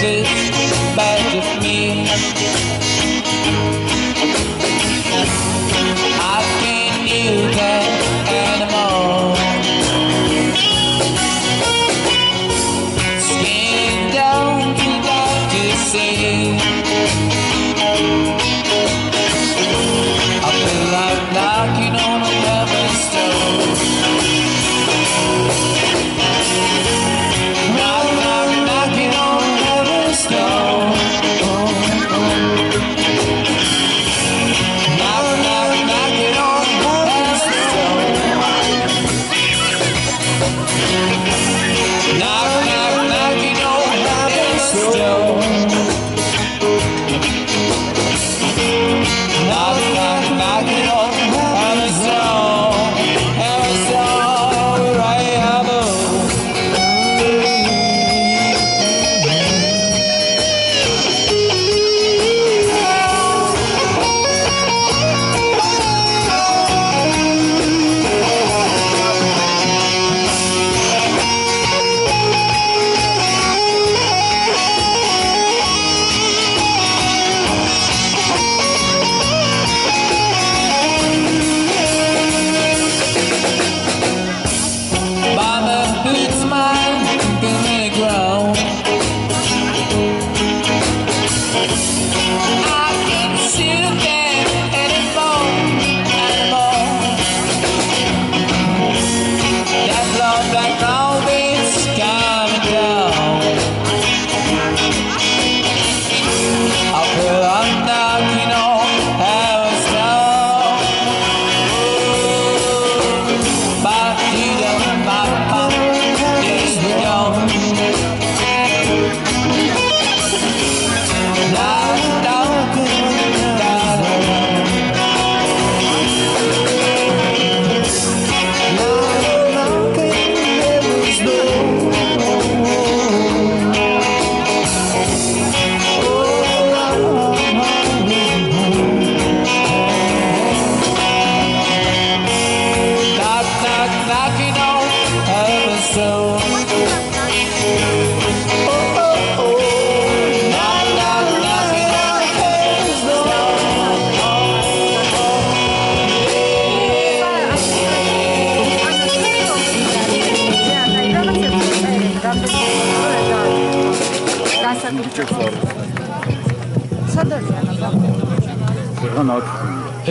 this bad of me. I can't do that anymore. Skin down to like to see. I feel like knocking on a heaven's door. Knock, knock, knocking on heaven's door. Knock, knock, knocking on heaven's door. Knock, knock, knocking on heaven's door. Knock, knock, knocking on heaven's door. Heaven's door, right out of.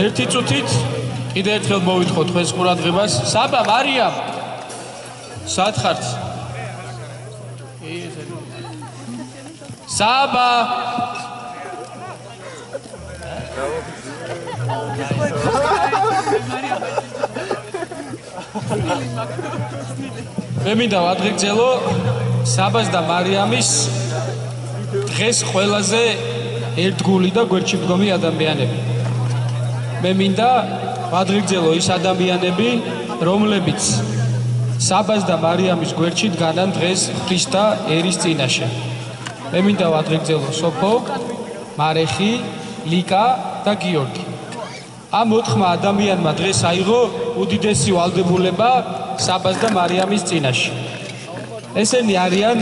ერთი წუთით კიდე ერთხელ მოვითხოთ თქვენს ყურადღებას. საბა, მარიამ, სად ხართ? საბა. მე მინდა ვადღეგრძელო საბას და მარიამის დღეს ყველაზე ერთგული და გვერდში მდგომი ადამიანები. მე მინდა ვადღეგრძელო ის ადამიანები, რომლებიც საბას და მარიამის გვერდში დგანან დღეს ღვთისთა ერის წინაშე. მე მინდა ვადღეგრძელო სოფო, მარეხი, ლიკა და გიორგი. ამ 4 ადამიანმა დღეს აიღო უდიდესი ვალდებულება საბას და მარიამის წინაშე. ესენი არიან